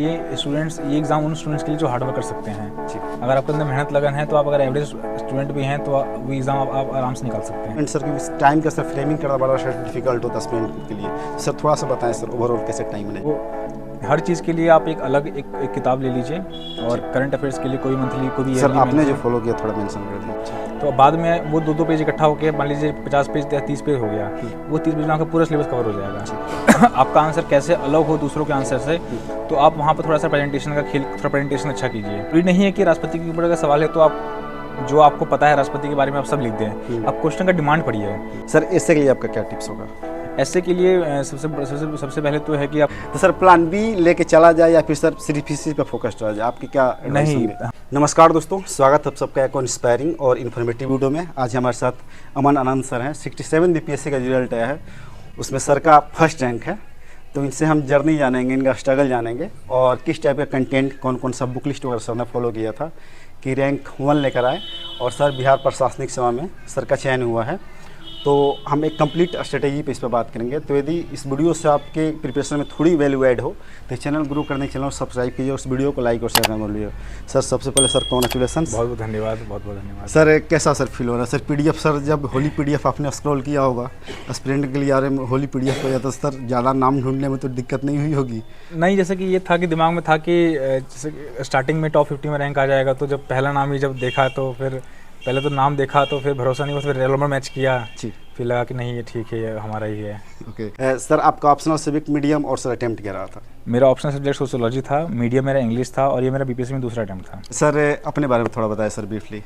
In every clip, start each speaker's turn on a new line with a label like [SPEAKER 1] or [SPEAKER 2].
[SPEAKER 1] ये एग्ज़ाम उन स्टूडेंट्स के लिए जो हार्ड वर्क कर सकते हैं। अगर आपके अंदर मेहनत लगन है तो आप अगर एवरेज स्टूडेंट भी हैं तो वो एग्ज़ाम आप आराम से निकाल सकते हैं।
[SPEAKER 2] सर क्योंकि टाइम का सर फ्रेमिंग करना बड़ा डिफिकल्ट होता है स्टूडेंट के लिए। सर थोड़ा सा बताएं सर ओवरऑल कैसे टाइम मैनेज।
[SPEAKER 1] वो हर चीज़ के लिए आप एक अलग एक किताब ले लीजिए और करंट अफेयर्स के लिए कोई मंथली कोई भी
[SPEAKER 2] सर आपने जो फॉलो किया थोड़ा मेंशन कर दीजिए।
[SPEAKER 1] तो बाद में वो दो पेज इकट्ठा होकर मान लीजिए 50 पेज या 30 पेज हो गया, वो 30 पेज में आपका पूरा सिलेबस कवर हो जाएगा। आपका आंसर कैसे अलग हो दूसरों के आंसर से, तो आप वहाँ पर थोड़ा सा थोड़ा प्रेजेंटेशन अच्छा कीजिए। ये नहीं है कि राष्ट्रपति के ऊपर अगर सवाल है तो आप जो आपको पता है राष्ट्रपति के बारे में आप सब लिख दें। आप क्वेश्चन का डिमांड पढ़िए।
[SPEAKER 2] सर इससे के लिए आपका क्या टिप्स होगा?
[SPEAKER 1] ऐसे के लिए सबसे पहले तो है कि आप
[SPEAKER 2] तो सर प्लान बी लेके चला जाए या फिर सर सिर्फ इसी पे फोकस रहा जाए, आपकी क्या एडवाइस
[SPEAKER 1] नहीं।
[SPEAKER 2] होंगे? नमस्कार दोस्तों, स्वागत है आप सबका एक इंस्पायरिंग और इन्फॉर्मेटिव वीडियो में। आज हमारे साथ अमन आनंद सर हैं। 67 बीपीएससी का रिजल्ट आया है, उसमें सर का फर्स्ट रैंक है। तो इनसे हम जर्नी जानेंगे, इनका स्ट्रगल जानेंगे और किस टाइप का कंटेंट कौन कौन सा बुक लिस्ट वगैरह सर ने फॉलो किया था कि रैंक 1 लेकर आए। और सर बिहार प्रशासनिक सेवा में सर का चयन हुआ है, तो हम एक कंप्लीट स्ट्रेटेजी पे इस पर बात करेंगे। तो यदि इस वीडियो से आपके प्रिपरेशन में थोड़ी वैल्यू ऐड हो तो चैनल ग्रो करने के चैनल सब्सक्राइब कीजिए, उस वीडियो को लाइक और शेयर करना भूलिए। सर सबसे पहले सर कॉन्ग्रेचुलेसन।
[SPEAKER 1] बहुत बहुत धन्यवाद, बहुत बहुत धन्यवाद।
[SPEAKER 2] सर कैसा सर फील हो रहा है? सर पीडीएफ सर जब होली पीडीएफ आपने स्क्रॉल किया होगा एस्पिरेंट के लिए, यार होली पीडीएफ हो जाता सर ज़्यादा नाम ढूंढने में तो दिक्कत नहीं हुई होगी?
[SPEAKER 1] नहीं, जैसे कि ये था कि दिमाग में था कि जैसे स्टार्टिंग में टॉप 50 में रैंक आ जाएगा, तो जब पहला नाम ही जब देखा तो फिर पहले तो नाम देखा तो फिर भरोसा नहीं हुआ, फिर रोल नंबर मैच किया
[SPEAKER 2] जी,
[SPEAKER 1] फिर लगा कि नहीं ये ठीक है, ये हमारा ही है।
[SPEAKER 2] ओके। सर आपका ऑप्शनल सिविक मीडियम और सर अटेम्प्ट क्या रहा था?
[SPEAKER 1] मेरा ऑप्शनल सब्जेक्ट सोशियोलॉजी था, मीडियम मेरा इंग्लिश था और ये मेरा बीपीएससी में दूसरा अटेम्प्ट था।
[SPEAKER 2] सर अपने बारे में थोड़ा बताएं सर ब्रीफली।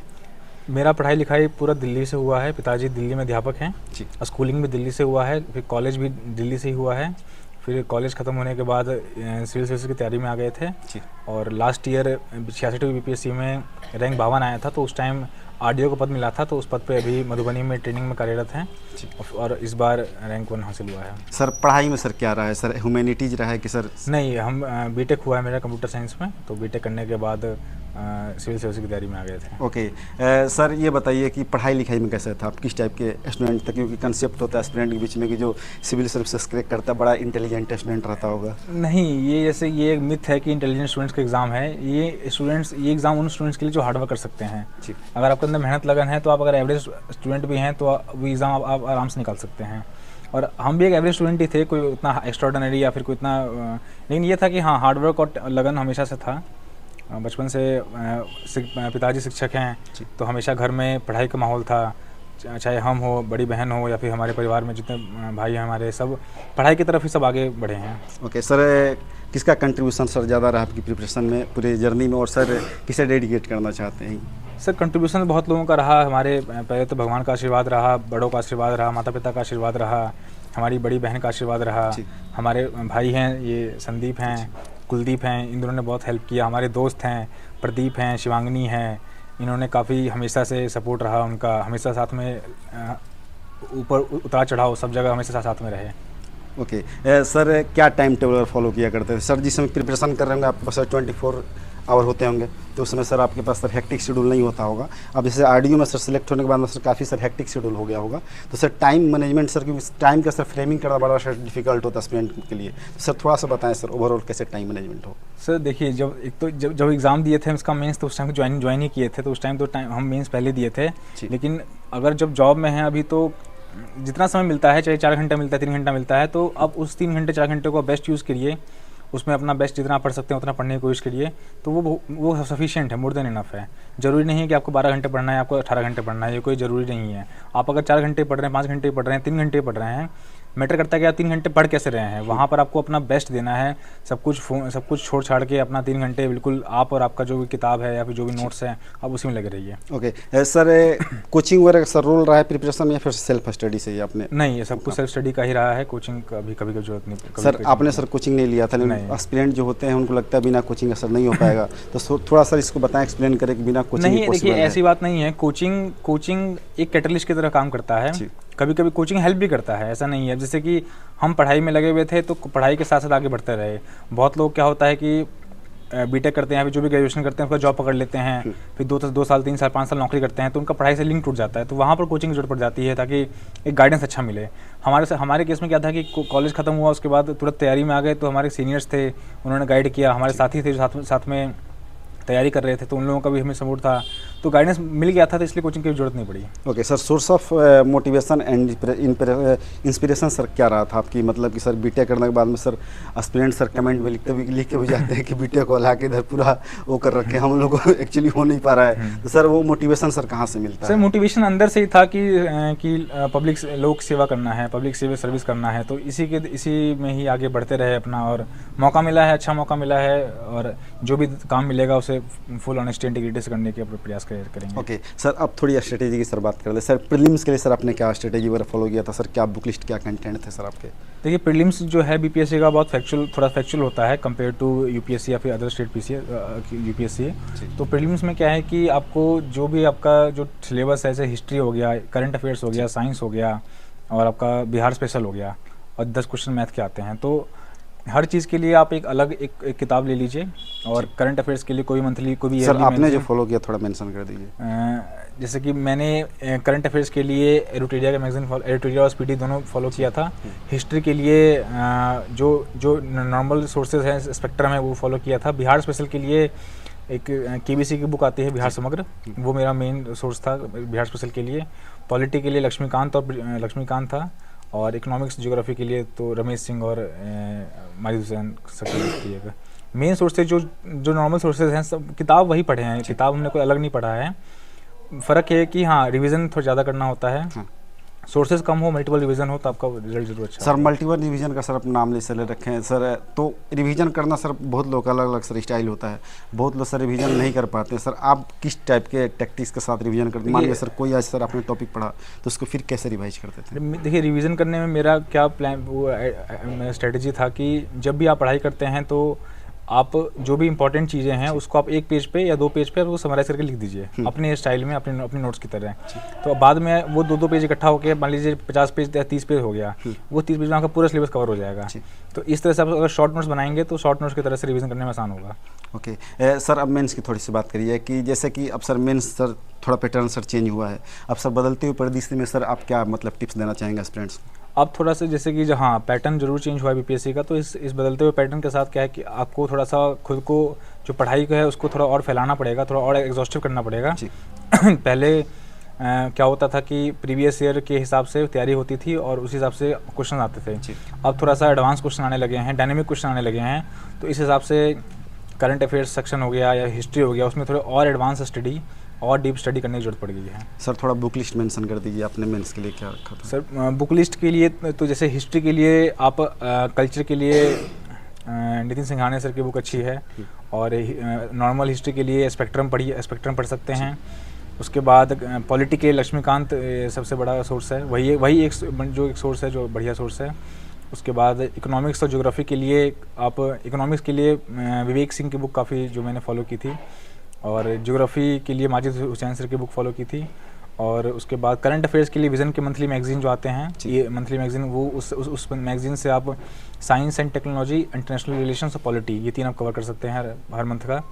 [SPEAKER 1] मेरा पढ़ाई लिखाई पूरा दिल्ली से हुआ है। पिताजी दिल्ली में अध्यापक हैं
[SPEAKER 2] जी,
[SPEAKER 1] स्कूलिंग भी दिल्ली से हुआ है, फिर कॉलेज भी दिल्ली से ही हुआ है। फिर कॉलेज ख़त्म होने के बाद सिविल सर्विस की तैयारी में आ गए थे
[SPEAKER 2] जी,
[SPEAKER 1] और लास्ट ईयर 66वीं बीपीएससी में रैंक 52 आया था, तो उस टाइम आरडीओ का पद मिला था, तो उस पद पे अभी मधुबनी में ट्रेनिंग में कार्यरत हैं और इस बार रैंक 1 हासिल हुआ है।
[SPEAKER 2] सर पढ़ाई में सर क्या रहा है? सर ह्यूमैनिटीज रहा है कि सर?
[SPEAKER 1] नहीं, हम बीटेक हुआ है मेरा कंप्यूटर साइंस में, तो बीटेक करने के बाद सिविल सर्विस की तैयारी में आ गए थे।
[SPEAKER 2] ओके। सर ये बताइए कि पढ़ाई लिखाई में कैसा था आप, किस टाइप के स्टूडेंट थे? क्योंकि कंसेप्ट होता है स्टूडेंट के बीच में कि जो सिविल सर्विसेज क्रैक करता है बड़ा इंटेलिजेंट स्टूडेंट रहता होगा।
[SPEAKER 1] नहीं, ये जैसे ये एक मिथ है कि इंटेलिजेंट स्टूडेंट्स का एग्ज़ाम है। ये एग्ज़ाम उन स्टूडेंट्स के लिए जो हार्ड वर्क कर सकते हैं।
[SPEAKER 2] जी,
[SPEAKER 1] अगर आपके अंदर मेहनत लगन है तो आप अगर एवरेज स्टूडेंट भी हैं तो वो एग्ज़ाम आप आराम से निकाल सकते हैं। और हम भी एक एवरेज स्टूडेंट ही थे, कोई उतना एक्स्ट्राऑर्डिनरी या फिर कोई इतना लेकिन ये था कि हाँ, हार्ड वर्क और लगन हमेशा से था। बचपन से पिताजी शिक्षक हैं, तो हमेशा घर में पढ़ाई का माहौल था। चाहे हम हो, बड़ी बहन हो या फिर हमारे परिवार में जितने भाई हैं हमारे, सब पढ़ाई की तरफ ही सब आगे बढ़े हैं।
[SPEAKER 2] ओके। सर किसका कंट्रीब्यूशन सर ज़्यादा रहा आपकी प्रिपरेशन में पूरे जर्नी में, और सर किसे डेडिकेट करना चाहते हैं?
[SPEAKER 1] सर कंट्रीब्यूशन बहुत लोगों का रहा हमारे। पहले तो भगवान का आशीर्वाद रहा, बड़ों का आशीर्वाद रहा, माता पिता का आशीर्वाद रहा, हमारी बड़ी बहन का आशीर्वाद रहा, हमारे भाई हैं ये संदीप हैं, कुलदीप हैं, इन दोनों ने बहुत हेल्प किया। हमारे दोस्त हैं प्रदीप हैं, शिवांगनी हैं, इन्होंने काफ़ी हमेशा से सपोर्ट रहा उनका, हमेशा साथ में ऊपर उतार चढ़ाव सब जगह हमेशा साथ में रहे।
[SPEAKER 2] ओके। सर क्या टाइम टेबल फॉलो किया करते थे सर? जिस समय प्रिपरेशन कर रहे होंगे आपके पास 24 आवर होते होंगे, तो उस समय सर आपके पास सर हेक्टिक शेड्यूल नहीं होता होगा। अब जैसे आरडीओ में सर सिलेक्ट होने के बाद में सर काफ़ी सर हेक्टिक शेड्यूल हो गया होगा, तो सर टाइम मैनेजमेंट सर क्योंकि टाइम का सर फ्रेमिंग करना बड़ा डिफिकल्ट होता है स्टूडेंट के लिए। तो सर थोड़ा सा बताएं सर ओवरऑल कैसे टाइम मैनेजमेंट हो?
[SPEAKER 1] सर देखिए, जब एग्ज़ाम दिए थे उसका मेंस, तो उस टाइम ज्वाइन ही किए थे, तो उस टाइम हम मेंस पहले दिए थे। लेकिन अगर जब जॉब में हैं अभी, तो जितना समय मिलता है, चाहे 4 घंटा मिलता है 3 घंटा मिलता है, तो अब उस 3 घंटे 4 घंटे को बेस्ट यूज़ करिए, उसमें अपना बेस्ट जितना पढ़ सकते हैं उतना पढ़ने की कोशिश करिए, तो वो सफिशिएंट है, मोर देन इनफ है। ज़रूरी नहीं है कि आपको 12 घंटे पढ़ना है, आपको 18 घंटे पढ़ना है, ये कोई ज़रूरी नहीं है। आप अगर 4 घंटे पढ़ रहे हैं, 5 घंटे पढ़ रहे हैं, 3 घंटे पढ़ रहे हैं, मैटर करता है कि आप 3 घंटे पढ़ कैसे रहे हैं। वहाँ पर आपको अपना बेस्ट देना है, सब कुछ छोड़ छाड़ के अपना 3 घंटे बिल्कुल आप और आपका जो भी किताब है या फिर जो भी नोट्स हैं, आप उसी में लगे रहिए।
[SPEAKER 2] ओके। सर कोचिंग वगैरह सर रोल रहा है प्रिपरेशन में या फिर सेल्फ स्टडी से ही आपने?
[SPEAKER 1] नहीं, ये सब कुछ सेल्फ स्टडी का ही रहा है, कोचिंग का भी कभी जरूरत नहीं।
[SPEAKER 2] सर आपने सर कोचिंग नहीं लिया था, लेकिन एस्पिरेंट जो होते हैं उनको लगता है बिना कोचिंग असर नहीं हो पाएगा, तो थोड़ा सर इसको बताएं, एक्सप्लेन करें कि बिना कोचिंग
[SPEAKER 1] नहीं। देखिए, ऐसी बात नहीं है। कोचिंग एक कैटलिस्ट की तरह काम करता है। कभी कभी कोचिंग हेल्प भी करता है, ऐसा नहीं है। जैसे कि हम पढ़ाई में लगे हुए थे तो पढ़ाई के साथ साथ आगे बढ़ते रहे। बहुत लोग क्या होता है कि बीटेक करते हैं, अभी जो भी ग्रेजुएशन करते हैं उसका जॉब पकड़ लेते हैं, फिर 2 साल 3 साल 5 साल नौकरी करते हैं, तो उनका पढ़ाई से लिंक टूट जाता है। तो वहाँ पर कोचिंग की जरूरत पड़ जाती है ताकि एक गाइडेंस अच्छा मिले। हमारे केस में क्या था कि कॉलेज खत्म हुआ, उसके बाद तुरंत तैयारी में आ गए, तो हमारे सीनियर्स थे, उन्होंने गाइड किया, हमारे साथी थे जो साथ में तैयारी कर रहे थे, तो उन लोगों का भी हमें सपोर्ट था, तो गाइडेंस मिल गया था, तो इसलिए कोचिंग की जरूरत नहीं पड़ी।
[SPEAKER 2] Okay sir, source of motivation and inspiration sir क्या रहा था आपकी? मतलब कि सर बीटेक करने के बाद में सर एस्पिरेंट सर कमेंट में लिख के भी जाते हैं कि बीटेक को ला के इधर पूरा वो कर रखे, हम लोग को एक्चुअली हो नहीं पा रहा है, तो सर वो मोटिवेशन सर कहाँ से मिलता है?
[SPEAKER 1] सर मोटिवेशन अंदर से ही था कि पब्लिक लोक सेवा करना है, पब्लिक सर्विस करना है, तो इसी में ही आगे बढ़ते रहे अपना, और मौका मिला है, अच्छा मौका मिला है, और जो भी काम मिलेगा उसे फुल ऑनेस्टी इंटीग्रिटी से करने के प्रयास करेंगे।
[SPEAKER 2] ओके सर, अब थोड़ी स्ट्रेटेजी की सर बात कर ले। सर प्रीलिम्स के लिए सर आपने क्या स्ट्रेटेजी वगैरह फॉलो किया था? सर क्या बुक लिस्ट, क्या कंटेंट थे सर आपके?
[SPEAKER 1] देखिए प्रीलिम्स जो है बीपीएससी का बहुत थोड़ा फैक्चुअल होता है कंपेयर टू यूपीएससी या फिर अदर स्टेट यूपीएससी। तो प्रीलिम्स में क्या है कि आपको जो भी आपका जो सिलेबस है, जैसे हिस्ट्री हो गया, करंट अफेयर्स हो गया, साइंस हो गया, और आपका बिहार स्पेशल हो गया, और 10 क्वेश्चन मैथ के आते हैं, तो हर चीज़ के लिए आप एक अलग एक किताब ले लीजिए, और करंट अफेयर्स के लिए कोई मंथली कोई भी।
[SPEAKER 2] सर आपने जो फॉलो किया थोड़ा मेंशन कर दीजिए।
[SPEAKER 1] जैसे कि मैंने करंट अफेयर्स के लिए एडिटोरिया का मैगजीन, एडिटोरिया और स्पीडी दोनों फॉलो किया था। हिस्ट्री के लिए जो नॉर्मल सोर्सेज हैं, स्पेक्ट्रम है, वो फॉलो किया था। बिहार स्पेशल के लिए एक केबीसी की बुक आती है, बिहार समग्र, वो मेरा मेन सोर्स था बिहार स्पेशल के लिए। पॉलिटी के लिए लक्ष्मीकांत था, और इकोनॉमिक्स ज्योग्राफी के लिए तो रमेश सिंह और Majid Hussain sir main source थे। जो नॉर्मल सोर्सेज हैं, सब किताब वही पढ़े हैं, किताब हमने कोई अलग नहीं पढ़ा है। फ़र्क है कि हाँ, रिवीजन थोड़ा ज़्यादा करना होता है, सोर्सेज कम हो, मल्टीपल रिवीजन हो, तो आपका रिजल्ट जरूर अच्छा।
[SPEAKER 2] सर मल्टीपल रिवीजन का सर अपना नाम ले रखे हैं सर, तो रिवीजन करना सर बहुत लोग अलग अलग सर स्टाइल होता है, बहुत लोग सर रिवीजन नहीं कर पाते हैं। सर आप किस टाइप के टैक्टिक्स के साथ रिवीजन करते हैं? मान लीजिए सर कोई आज सर आपने टॉपिक पढ़ा, तो उसको फिर कैसे रिवाइज करते थे?
[SPEAKER 1] देखिए रिवीजन करने में मेरा क्या प्लान, वो स्ट्रेटजी था कि जब भी आप पढ़ाई करते हैं तो आप जो भी इंपॉर्टेंट चीज़ें हैं उसको आप 1 पेज पे या 2 पेज पे वो समराइज करके लिख दीजिए अपने स्टाइल में, अपने नोट्स की तरह। तो बाद में वो 2 पेज इकट्ठा होकर मान लीजिए 50 पेज या 30 पेज हो गया, वो 30 पेज में आपका पूरा सिलेबस कवर हो जाएगा। तो इस तरह से आप अगर शॉर्ट नोट्स बनाएंगे तो शॉर्ट नोट्स की तरह से रिवीजन करने में आसान होगा।
[SPEAKER 2] ओके सर, अब मेंस की थोड़ी सी बात करिए कि जैसे कि अब सर मेंस सर थोड़ा पैटर्न सर चेंज हुआ है, अब सर बदलते हुए परिदृश्य में सर आप क्या मतलब टिप्स देना चाहेंगे स्टूडेंट्स को?
[SPEAKER 1] अब थोड़ा सा जैसे कि जहाँ पैटर्न जरूर चेंज हुआ है बीपीएससी का, तो इस बदलते हुए पैटर्न के साथ क्या है कि आपको थोड़ा सा खुद को जो पढ़ाई का है उसको थोड़ा और फैलाना पड़ेगा, थोड़ा और एग्जॉस्टिव करना पड़ेगा। पहले क्या होता था कि प्रीवियस ईयर के हिसाब से तैयारी होती थी और उस हिसाब से क्वेश्चन आते थे। अब थोड़ा सा एडवांस क्वेश्चन आने लगे हैं, डायनेमिक क्वेश्चन आने लगे हैं, तो इस हिसाब से करंट अफेयर्स सेक्शन हो गया या हिस्ट्री हो गया, उसमें थोड़ा और एडवांस स्टडी और डीप स्टडी करने की जरूरत पड़ गई है।
[SPEAKER 2] सर थोड़ा बुक लिस्ट मेंशन कर दीजिए, आपने मेंस के लिए क्या रखा था?
[SPEAKER 1] सर बुक लिस्ट के लिए तो जैसे हिस्ट्री के लिए आप कल्चर के लिए नितिन सिंघानिया सर की बुक अच्छी है, और नॉर्मल हिस्ट्री के लिए स्पेक्ट्रम पढ़ सकते हैं। उसके बाद पॉलिटी के लक्ष्मीकांत सबसे बड़ा सोर्स है, वही एक सोर्स है जो बढ़िया सोर्स है। उसके बाद इकोनॉमिक्स और ज्योग्राफी के लिए आप इकोनॉमिक्स के लिए विवेक सिंह की बुक काफ़ी जो मैंने फॉलो की थी, और ज्योग्राफी के लिए माजिद हुसैन सर की बुक फॉलो की थी। और उसके बाद करंट अफेयर्स के लिए विज़न के मंथली मैगजीन जो आते हैं, ये मंथली मैगजीन, वो उस मैगजीन से आप science and technology, international relations और पॉलिटी, ये 3 आप कवर कर सकते हैं हर मंथ का।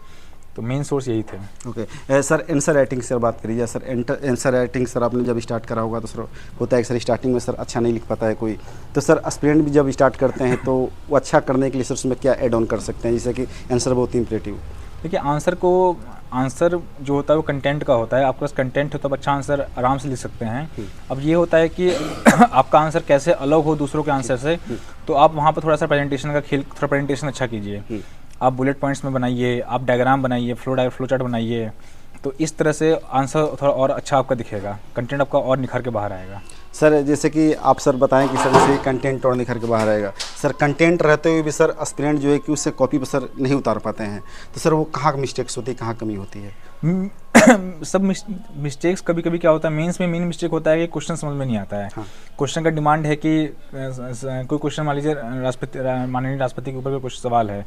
[SPEAKER 1] तो मेन सोर्स यही थे।
[SPEAKER 2] Okay sir, answer writing sir बात करिए। सर आंसर राइटिंग सर आपने जब स्टार्ट करा होगा तो सर होता है कि सर स्टार्टिंग में सर अच्छा नहीं लिख पाता है कोई, तो सर एस्पिरेंट भी जब स्टार्ट करते हैं तो वो अच्छा करने के लिए सर उसमें क्या ऐड ऑन कर सकते हैं, जैसे कि आंसर बहुत इंपरेटिव?
[SPEAKER 1] देखिए आंसर जो होता है वो कंटेंट का होता है, आपके पास कंटेंट हो तब अच्छा आंसर आराम से लिख सकते हैं। अब ये होता है कि आपका आंसर कैसे अलग हो दूसरों के आंसर से, तो आप वहाँ पर थोड़ा सा प्रेजेंटेशन अच्छा कीजिए, आप बुलेट पॉइंट्स में बनाइए, आप डायग्राम बनाइए, फ्लो चार्ट बनाइए, तो इस तरह से आंसर थोड़ा और अच्छा आपका दिखेगा, कंटेंट आपका और निखर के बाहर आएगा।
[SPEAKER 2] सर जैसे कि आप सर बताएं कि सर जैसे कंटेंट और निखर के बाहर आएगा, सर कंटेंट रहते हुए भी सर एस्पिरेंट जो है कि उससे कॉपी पर सर नहीं उतार पाते हैं, तो सर वो कहाँ मिस्टेक्स होती है, कहाँ कमी होती है?
[SPEAKER 1] सब मिस्टेक्स कभी कभी क्या होता है, मेंस में मेन मिस्टेक होता है कि क्वेश्चन समझ में नहीं आता है। क्वेश्चन का डिमांड है कि कोई क्वेश्चन मान लीजिए माननीय राष्ट्रपति के ऊपर कोई कुछ सवाल है,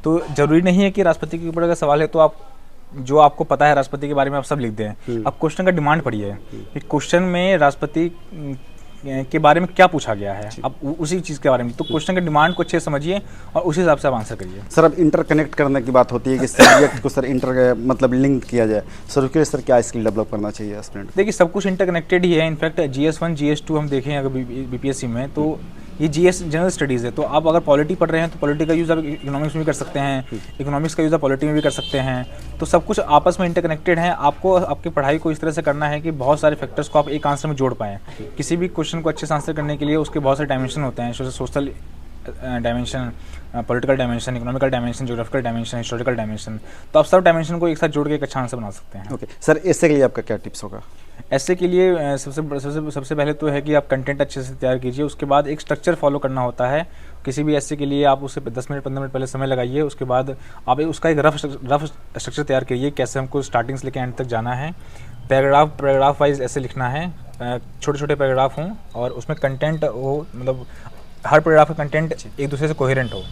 [SPEAKER 1] तो जरूरी नहीं है कि राष्ट्रपति के ऊपर अगर सवाल है तो आप जो आपको पता है, राष्ट्रपति के बारे में आप सब लिख दें। अब क्वेश्चन का डिमांड पढ़िए कि क्वेश्चन में राष्ट्रपति के बारे में क्या पूछा गया है, अब उसी चीज़ के बारे में। तो क्वेश्चन के डिमांड को अच्छे से समझिए और उसी हिसाब से आप आंसर करिए।
[SPEAKER 2] सर अब इंटरकनेक्ट करने की बात होती है कि सब्जेक्ट को सर मतलब लिंक किया जाए, सर उसके लिए सर क्या स्किल डेवलप करना चाहिए एस्पिरेंट?
[SPEAKER 1] देखिए सब कुछ इंटरकनेक्टेड ही है। इनफैक्ट GS1 GS2 हम देखें अगर BPSC में, तो ये GS जनरल स्टडीज़ है। तो आप अगर पॉलिटी पढ़ रहे हैं तो पॉलिटी का यूज़ आप इकोनॉमिक्स में भी कर सकते हैं, इकोनॉमिक्स का यूज़ आप पॉलिटी में भी कर सकते हैं। तो सब कुछ आपस में इंटरकनेक्टेड है। आपको आपकी पढ़ाई को इस तरह से करना है कि बहुत सारे फैक्टर्स को आप एक आंसर में जोड़ पाएँ। किसी भी क्वेश्चन को अच्छे से आंसर करने के लिए उसके बहुत सारे डायमेंशन होते हैं, social dimension, political dimension, economical dimension, geographical dimension, historical dimension. तो आप सब डायमेंशन को एक साथ जोड़ के एक अच्छा आंसर बना सकते हैं।
[SPEAKER 2] ओके सर, ऐसे के लिए आपका क्या टिप्स होगा?
[SPEAKER 1] ऐसे के लिए सबसे पहले तो है कि आप कंटेंट अच्छे से तैयार कीजिए। उसके बाद एक स्ट्रक्चर फॉलो करना होता है। किसी भी ऐसे के लिए आप उसे 10 मिनट 15 मिनट पहले समय लगाइए। उसके बाद आप उसका एक रफ स्ट्रक्चर तैयार करिए, कैसे हमको स्टार्टिंग से लेकर एंड तक जाना है। पैराग्राफ वाइज ऐसे लिखना है, छोटे छोटे पैराग्राफ हों और उसमें कंटेंट हो, मतलब हर पैराग्राफ का कंटेंट एक दूसरे से कोहेरेंट हो।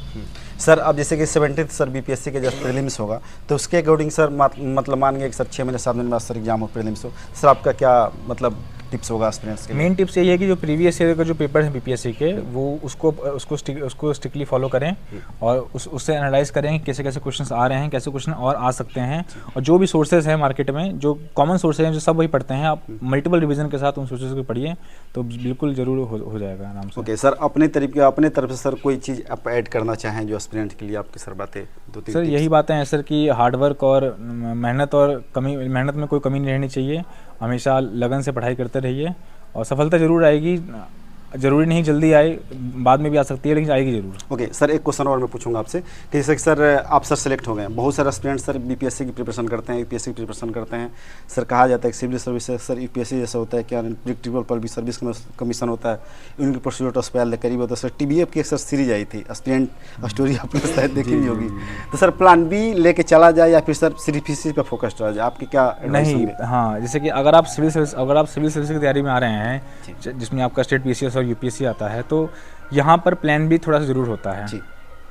[SPEAKER 2] सर अब जैसे कि 70th सर BPSC के जब प्रीलिम्स होगा तो उसके अकॉर्डिंग सर मतलब मान गए कि सर 6 महीने 7 महीने बाद सर एग्जाम हो, प्रीलिम्स हो, सर आपका क्या मतलब टिप्स होगा एस्पिरेंट्स के लिए?
[SPEAKER 1] मेन टिप्स यही है कि जो प्रीवियस ईयर का जो पेपर है BPSC के, वो उसको स्ट्रिक्टली फॉलो करें और उससे एनालाइज करें कि कैसे कैसे क्वेश्चंस आ रहे हैं, कैसे क्वेश्चन और आ सकते हैं। और जो भी सोर्सेज हैं मार्केट में, जो कॉमन सोर्सेज हैं, जो सब वही पढ़ते हैं, आप मल्टीपल रिवीजन के साथ उन सोर्सेज को पढ़िए तो बिल्कुल ज़रूर हो जाएगा आराम से।
[SPEAKER 2] ओके सर, अपने तरफ से सर कोई चीज़ आप ऐड करना चाहें जो एस्पिरेंट के लिए आपकी सर बातें 2-3?
[SPEAKER 1] सर यही बातें हैं सर कि हार्डवर्क और मेहनत में कोई कमी नहीं रहनी चाहिए। हमेशा लगन से पढ़ाई करते रहिए और सफलता जरूर आएगी। ज़रूरी नहीं जल्दी आए, बाद में भी आ सकती है, लेकिन आएगी जरूर।
[SPEAKER 2] ओके सर, एक क्वेश्चन और मैं पूछूंगा आपसे कि जैसे कि सर आप सर सेलेक्ट हो गए हैं, बहुत सारे स्टूडेंट सर BPSC की प्रिपरेशन करते हैं, UPSC की प्रिपरेशन करते हैं। सर कहा जाता है कि सिविल सर्विस सर UPSC जैसा होता है कि अनप्रेडिक्टेबल पब्लिक सर्विस कमीशन होता है, उनकी प्रोसीड्यूर ऑफ स्पेल करीब होता है। सर TBF की एक सर सीरीज आई थी एस्पिरेंट स्टोरी, आपने शायद देखी नहीं होगी। तो सर प्लान B लेके चला जाए या फिर सर सिर्फ इसी पर फोकस्ड रहा जाए, आपके क्या
[SPEAKER 1] नहीं? हाँ, जैसे कि अगर आप सिविल सर्विस की तैयारी में आ रहे हैं जिसमें आपका स्टेट PCS और UPSC आता है, तो यहाँ पर प्लान B थोड़ा सा ज़रूर होता है।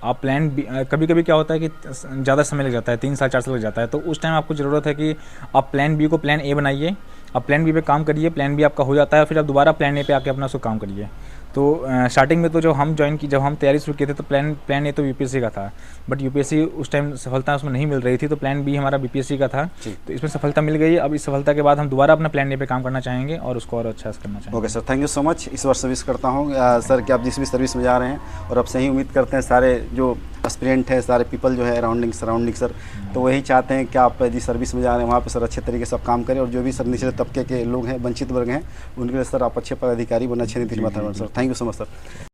[SPEAKER 1] आप प्लान B, कभी कभी क्या होता है कि ज़्यादा समय लग जाता है, 3 साल 4 साल लग जाता है, तो उस टाइम आपको ज़रूरत है कि आप प्लान B को प्लान A बनाइए। आप प्लान B पे काम करिए, प्लान B आपका हो जाता है, फिर आप दोबारा प्लान A पे आके अपना उसको काम करिए। तो स्टार्टिंग में तो जब हम तैयारी शुरू किए थे तो प्लान A तो UPSC का था, बट UPSC उस टाइम सफलता उसमें नहीं मिल रही थी, तो प्लान B हमारा BPSC का था। तो इसमें सफलता मिल गई। अब इस सफलता के बाद हम दोबारा अपना प्लान A पे काम करना चाहेंगे और उसको और अच्छा से करना चाहेंगे।
[SPEAKER 2] Okay sir, thank you so much. इस बार सर्विस करता हूँ सर कि आप जिस भी सर्विस में जा रहे हैं, और अब सही उम्मीद करते हैं सारे जो एस्पिरेंट है, सारे पीपल जो है सराउंडिंग सर, तो वही चाहते हैं कि आप जिस सर्विस में जा रहे हैं वहाँ पे सर अच्छे तरीके से आप काम करें, और जो भी सर निचले तबके के लोग हैं, वंचित वर्ग हैं, उनके लिए सर आप अच्छे पदाधिकारी बने, अच्छे नीति निर्माता बने। Sir thank you so much sir.